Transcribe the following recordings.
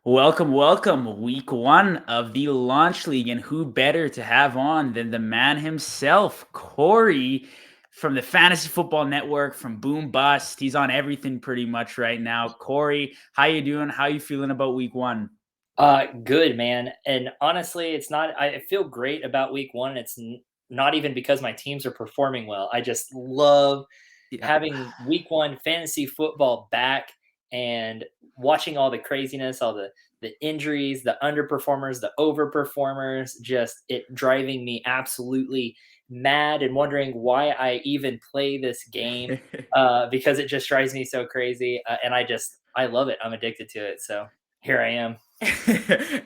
Welcome, welcome. Week one of the Launch League. And who better to have on than the man himself, Corey from the Fantasy Football Network, from Boom Bust. He's on everything pretty much right now. Corey, how you doing? How you feeling about week one? Good, man. And honestly, it's not, I feel great about week one. Not even because my teams are performing well. I just love Yeah. having week one fantasy football back and watching all the craziness, all the injuries, the underperformers, the overperformers, just it driving me absolutely mad and wondering why I even play this game because it just drives me so crazy. And I love it. I'm addicted to it. So here I am.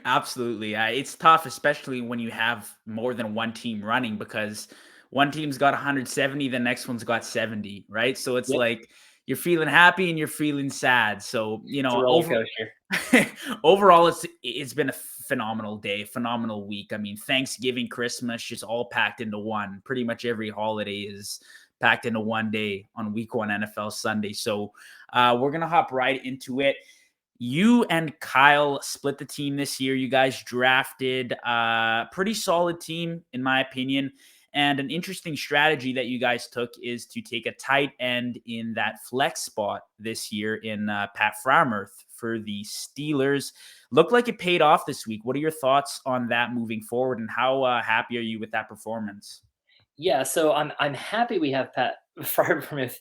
Absolutely. It's tough, especially when you have more than one team running because one team's got 170, the next one's got 70, right? So it's Yep. like you're feeling happy and you're feeling sad. It's a roller coaster. Overall, it's been a phenomenal day, phenomenal week. I mean, Thanksgiving, Christmas, just all packed into one. Pretty much every holiday is packed into one day on week one NFL Sunday. So we're gonna hop right into it. You and Kyle split the team this year. You guys drafted a pretty solid team, in my opinion. And an interesting strategy that you guys took is to take a tight end in that flex spot this year in Pat Fryermuth for the Steelers. Looked like it paid off this week. What are your thoughts on that moving forward, and how happy are you with that performance? Yeah, so I'm happy we have Pat Frymouth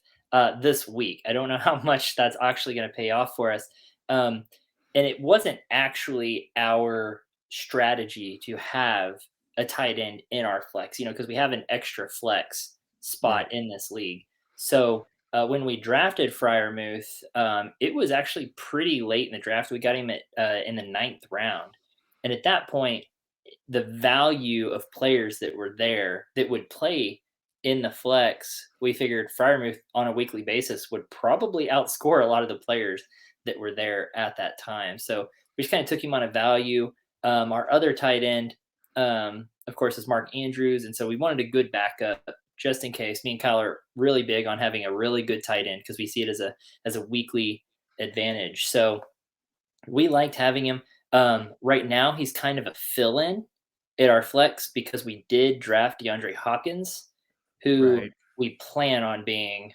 this week. I don't know how much that's actually going to pay off for us, um, and it wasn't actually our strategy to have a tight end in our flex, because we have an extra flex Right. spot in this league. So when we drafted Fryermuth, it was actually pretty late in the draft. We got him in the ninth round, and at that point the value of players that were there that would play in the flex, we figured Fryermuth on a weekly basis would probably outscore a lot of the players that were there at that time. So we just kind of took him on a value. Our other tight end, of course, is Mark Andrews. And so we wanted a good backup just in case. Me and Kyle are really big on having a really good tight end because we see it as a weekly advantage. So we liked having him. Right now, he's kind of a fill-in at our flex because we did draft DeAndre Hopkins, who Right. we plan on being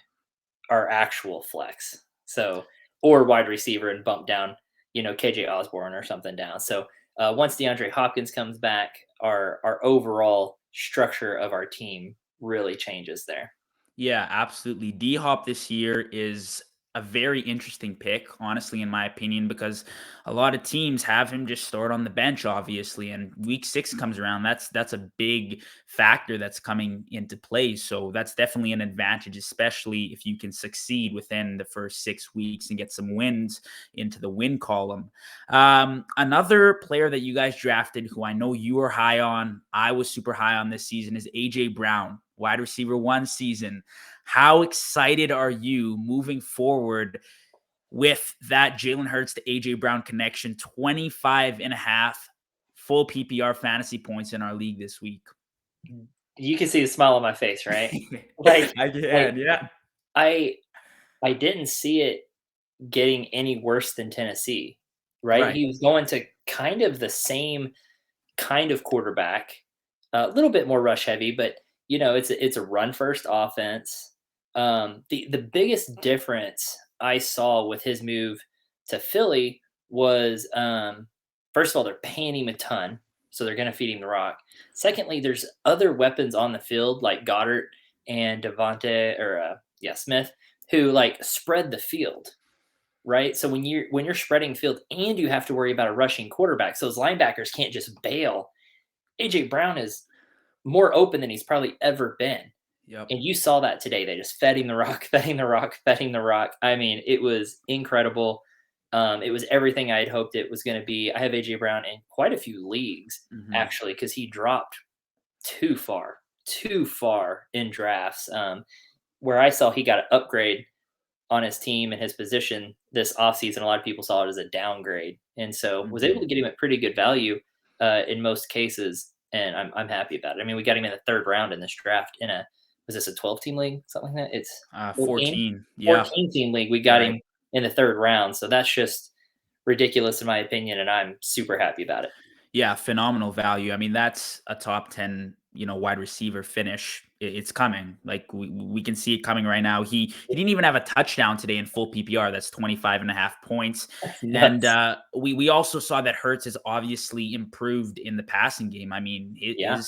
our actual flex. So, or wide receiver and bump down, KJ Osborne or something down. So, once DeAndre Hopkins comes back, our overall structure of our team really changes there. Yeah, absolutely. D Hop this year is a very interesting pick, honestly, in my opinion, because a lot of teams have him just stored on the bench, obviously. And week six comes around. That's a big factor that's coming into play. So that's definitely an advantage, especially if you can succeed within the first 6 weeks and get some wins into the win column. Another player that you guys drafted, who I know you were high on, I was super high on this season, is AJ Brown, wide receiver one season. How excited are you moving forward with that Jalen Hurts to AJ Brown connection? 25 and a half full PPR fantasy points in our league this week. You can see the smile on my face, right? Like, I like can, yeah. I I didn't see it getting any worse than Tennessee, right? Right. He was going to kind of the same kind of quarterback, a little bit more rush heavy, but it's a run first offense. The biggest difference I saw with his move to Philly was first of all, they're paying him a ton, so they're going to feed him the rock. Secondly, there's other weapons on the field like Goddard and Devontae or Smith who like spread the field, right? So when you're spreading field and you have to worry about a rushing quarterback, so those linebackers can't just bail. AJ Brown is more open than he's probably ever been. Yep. And you saw that today. They just fed him the rock, fed him the rock, fed him the rock. I mean, it was incredible. It was everything I had hoped it was going to be. I have AJ Brown in quite a few leagues Hmm. actually because he dropped too far in drafts. Where I saw he got an upgrade on his team and his position this offseason, a lot of people saw it as a downgrade, and so was able Hmm. to get him at pretty good value in most cases, and I'm happy about it. I mean, we got him in the third round in this draft in a was this a 12-team league, something like that? It's 14, 14. Yeah. 14 team league. We got Right. him in the third round, so that's just ridiculous in my opinion, and I'm super happy about it. Yeah, phenomenal value. I mean, that's a top 10, wide receiver finish. It's coming. Like we can see it coming right now. He didn't even have a touchdown today in full PPR. That's 25 and a half points. That's And nuts. we also saw that Hertz has obviously improved in the passing game. I mean, Yeah.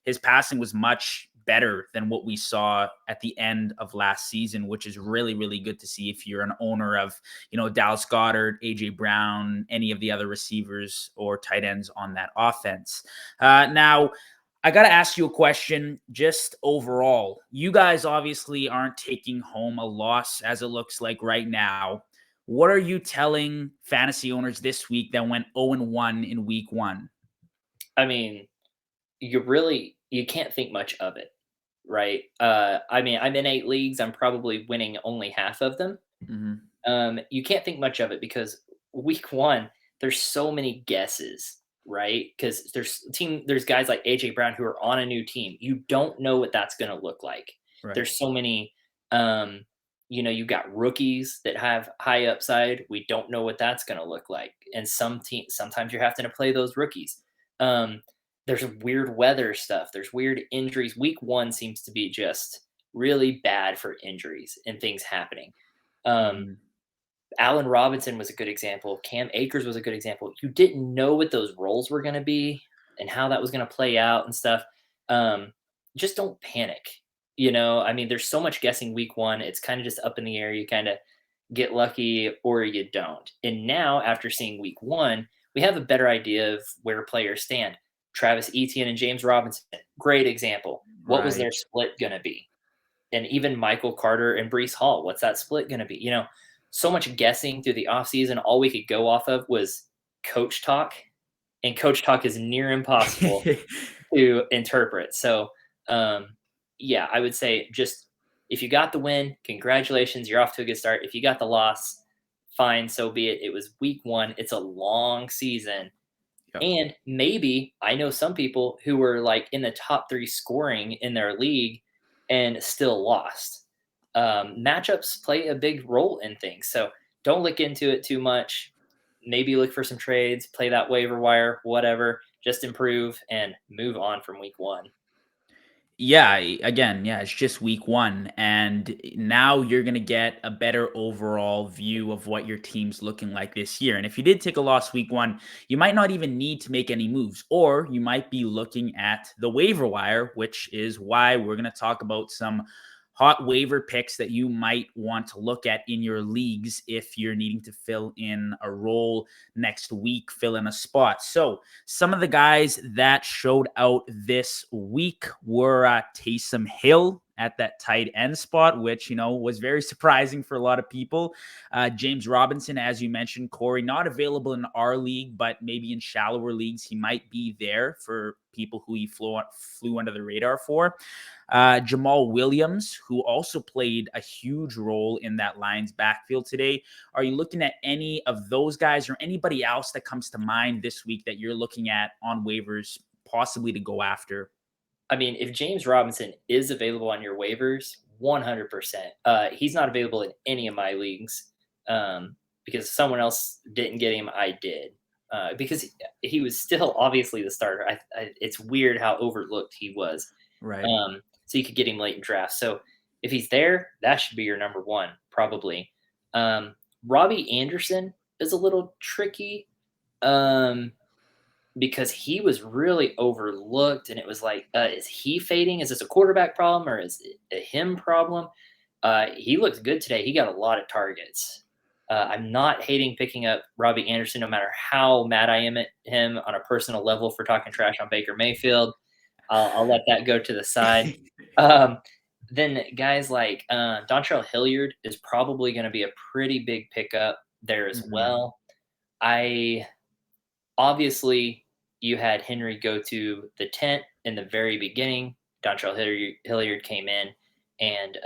his passing was much better than what we saw at the end of last season, which is really, really good to see if you're an owner of Dallas Goddard, AJ Brown, any of the other receivers or tight ends on that offense. Now, I got to ask you a question just overall. You guys obviously aren't taking home a loss as it looks like right now. What are you telling fantasy owners this week that went 0-1 in week one? I mean, you can't think much of it, right? I mean, I'm in 8 leagues, I'm probably winning only half of them. Hmm. You can't think much of it because week 1, there's so many guesses, right? Because there's guys like AJ Brown who are on a new team. You don't know what that's going to look like. Right. There's so many. Um, you got rookies that have high upside. We don't know what that's going to look like, and sometimes you're having to play those rookies. Um, there's weird weather stuff. There's weird injuries. Week 1 seems to be just really bad for injuries and things happening. Um, Hmm. Allen Robinson was a good example. Cam Akers was a good example. You didn't know what those roles were going to be and how that was going to play out and stuff. Um, just don't panic. I mean, there's so much guessing week 1. It's kind of just up in the air. You kind of get lucky or you don't. And now, after seeing week 1, we have a better idea of where players stand. Travis Etienne and James Robinson, great example. What was Right. their split going to be? And even Michael Carter and Brees Hall, what's that split going to be? So much guessing through the offseason. All we could go off of was coach talk, and coach talk is near impossible to interpret. So, um, yeah, I would say just if you got the win, congratulations, you're off to a good start. If you got the loss, fine, so be it. It was week 1. It's a long season. Yep. And maybe I know some people who were like in the top 3 scoring in their league and still lost. Matchups play a big role in things. So don't look into it too much. Maybe look for some trades, play that waiver wire, whatever. Just improve and move on from week 1. Yeah, again, yeah, it's just week one. And now you're going to get a better overall view of what your team's looking like this year. And if you did take a loss week one, you might not even need to make any moves, or you might be looking at the waiver wire, which is why we're going to talk about some hot waiver picks that you might want to look at in your leagues if you're needing to fill in a role next week, fill in a spot. So, some of the guys that showed out this week were Taysom Hill at that tight end spot, which, was very surprising for a lot of people. James Robinson, as you mentioned, Corey, not available in our league, but maybe in shallower leagues, he might be there for people who he flew under the radar for. Jamal Williams, who also played a huge role in that Lions backfield today. Are you looking at any of those guys or anybody else that comes to mind this week that you're looking at on waivers, possibly to go after? I mean, if James Robinson is available on your waivers, 100%. He's not available in any of my leagues because someone else didn't get him. I did because he was still obviously the starter. It's weird how overlooked he was. Right. So you could get him late in drafts. So if he's there, that should be your number 1 probably. Robbie Anderson is a little tricky. Um, because he was really overlooked and it was like, is he fading? Is this a quarterback problem or is it a him problem? He looked good today. He got a lot of targets. I'm not hating picking up Robbie Anderson, no matter how mad I am at him on a personal level for talking trash on Baker Mayfield. I'll let that go to the side. Um, then guys like Dontrell Hilliard is probably going to be a pretty big pickup there as Mhm. well. I Obviously, you had Henry go to the tent in the very beginning. Dontrell Hilliard came in and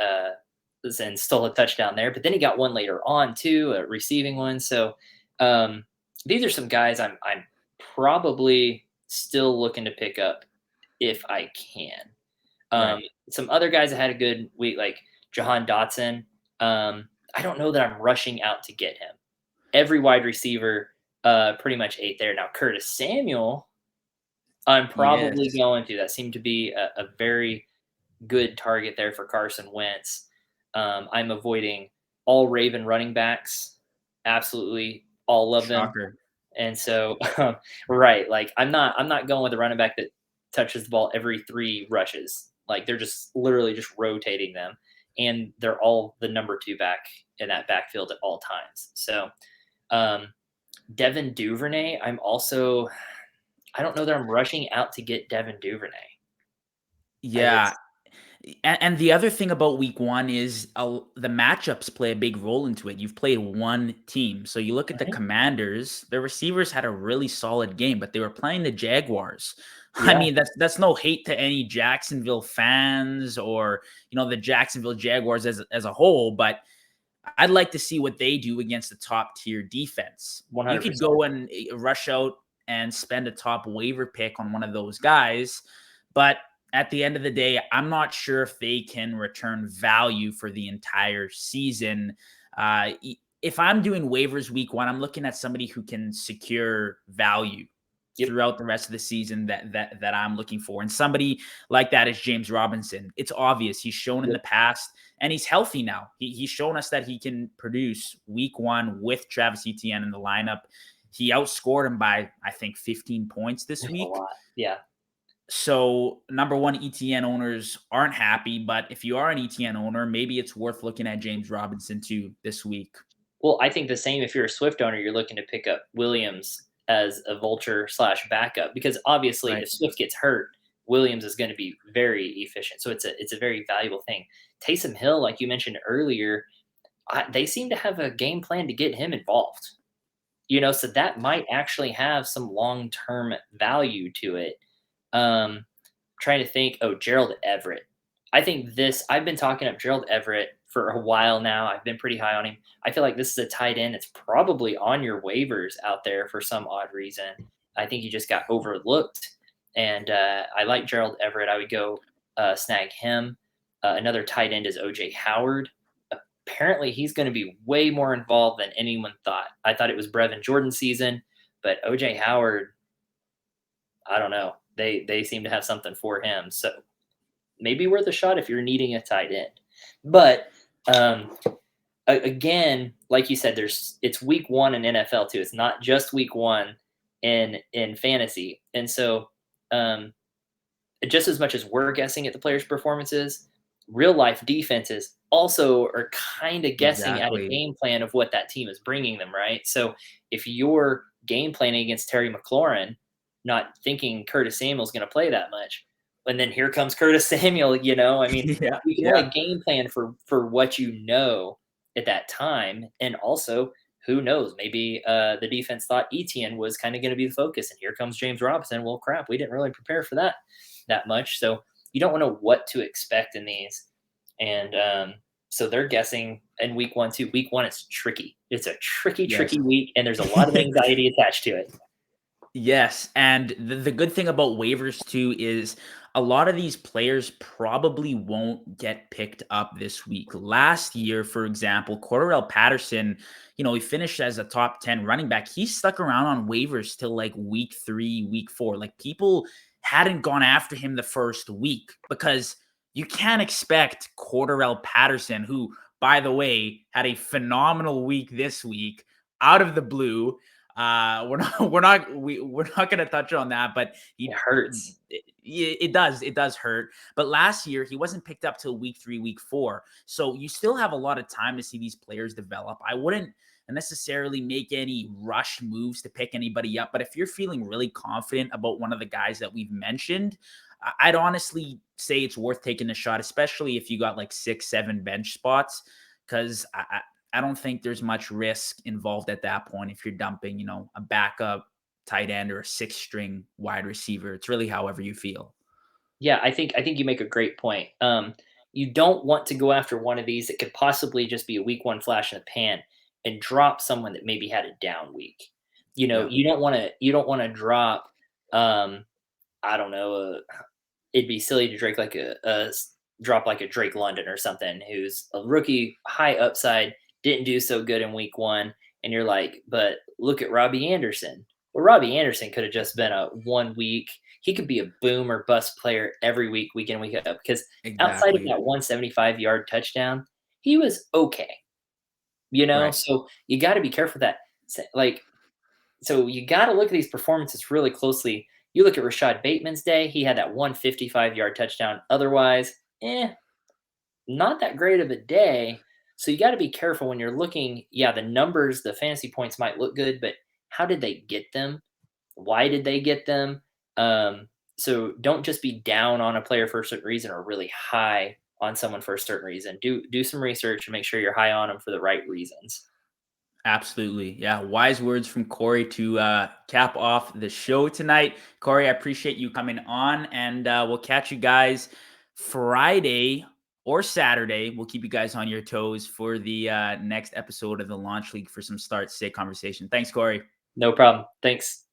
stole a touchdown there, but then he got one later on too, a receiving one. So um, these are some guys I'm probably still looking to pick up if I can. Um, Right. some other guys that had a good week, like Jahan Dotson. I don't know that I'm rushing out to get him. Every wide receiver pretty much ate there. Now Curtis Samuel, I'm probably Yes. going to. That seemed to be a very good target there for Carson Wentz. I'm avoiding all Raven running backs, absolutely all of them. Shocker. And so, right, like I'm not going with a running back that touches the ball every 3 rushes. Like they're just literally just rotating them, and they're all the number 2 back in that backfield at all times. So, um, Devin Duvernay, I don't know that I'm rushing out to get Devin Duvernay. Yeah. It's And the other thing about week one is the matchups play a big role into it. You've played one team. So you look at the Mhm. Commanders, the receivers had a really solid game, but they were playing the Jaguars. I Yeah, mean, that's no hate to any Jacksonville fans or, the Jacksonville Jaguars as a whole, but I'd like to see what they do against the top tier defense. You could 100%. go and rush out and spend a top waiver pick on one of those guys, but at the end of the day, I'm not sure if they can return value for the entire season. If I'm doing waivers week one, I'm looking at somebody who can secure value Yep, throughout the rest of the season that I'm looking for. And somebody like that is James Robinson. It's obvious. He's shown in yep. the past and he's healthy now. He's shown us that he can produce week one with Travis Etienne in the lineup. He outscored him by, I think, 15 points this A week. lot. Yeah. So, number one, ETN owners aren't happy, but if you are an ETN owner, maybe it's worth looking at James Robinson too this week. Well, I think the same if you're a Swift owner, you're looking to pick up Williams as a vulture slash backup because obviously Right. if Swift gets hurt, Williams is going to be very efficient. So it's a very valuable thing. Taysom Hill, like you mentioned earlier, they seem to have a game plan to get him involved. So that might actually have some long term value to it. Um, Trying to think. Oh, Gerald Everett. I've been talking up Gerald Everett for a while now. I've been pretty high on him. I feel like this is a tight end that's probably on your waivers out there for some odd reason. I think he just got overlooked. And I like Gerald Everett. I would go snag him. Another tight end is OJ Howard. Apparently, he's going to be way more involved than anyone thought. I thought it was Brevin Jordan season, but OJ Howard, I don't know. They seem to have something for him. So maybe worth a shot if you're needing a tight end. But um, again, like you said, it's week one in NFL too. It's not just week one in fantasy, and so um, just as much as we're guessing at the players' performances, real life defenses also are kind of guessing at a Exactly. game plan of what that team is bringing them. Right. So if you're game planning against Terry McLaurin, not thinking Curtis Samuel's going to play that much, and then here comes Curtis Samuel. I mean, Yeah. you can only Yeah. game plan for what you know at that time, and also who knows? Maybe the defense thought Etienne was kind of going to be the focus, and here comes James Robinson. Well, crap, we didn't really prepare for that much, so you don't know what to expect in these, and so they're guessing in week one too. Week one, it's tricky. It's a Yes. tricky week, and there's a lot of anxiety attached to it. Yes, and the good thing about waivers too is a lot of these players probably won't get picked up this week. Last year, for example, Cordarrelle Patterson, he finished as a top 10 running back. He stuck around on waivers till like week 3, week 4. Like people hadn't gone after him the first week because you can't expect Cordarrelle Patterson, who, by the way, had a phenomenal week this week out of the blue. We're not going to touch on that, but It hurts. it does hurt. But last year he wasn't picked up till week 3, week 4, so you still have a lot of time to see these players develop. I wouldn't necessarily make any rush moves to pick anybody up, but if you're feeling really confident about one of the guys that we've mentioned, I'd honestly say it's worth taking a shot, especially if you got like 6, 7 bench spots, because I don't think there's much risk involved at that point if you're dumping, a backup tight end or a 6 string wide receiver. It's really however you feel. Yeah, I think you make a great point. You don't want to go after one of these that could possibly just be a week one flash in the pan and drop someone that maybe had a down week. Yeah. You don't want to drop. Um, I don't know. It'd be silly to drink like drop like a Drake London or something, who's a rookie, high upside, didn't do so good in week one, and you're like, but look at Robbie Anderson. Well, Robbie Anderson could have just been a 1 week. He could be a boom or bust player every week in, week out, because outside of Exactly. that 175-yard touchdown, he was okay. Right. So you got to be careful with that. So you got to look at these performances really closely. You look at Rashad Bateman's day; he had that 155-yard touchdown. Otherwise, not that great of a day. So you got to be careful when you're looking. Yeah, the numbers, the fantasy points might look good, but how did they get them? Why did they get them? So don't just be down on a player for a certain reason or really high on someone for a certain reason. Do some research and make sure you're high on them for the right reasons. Absolutely. Yeah. Wise words from Corey to cap off the show tonight. Corey, I appreciate you coming on, and we'll catch you guys Friday or Saturday. We'll keep you guys on your toes for the next episode of the Launch League for some start sit conversation. Thanks, Corey. No problem. Thanks.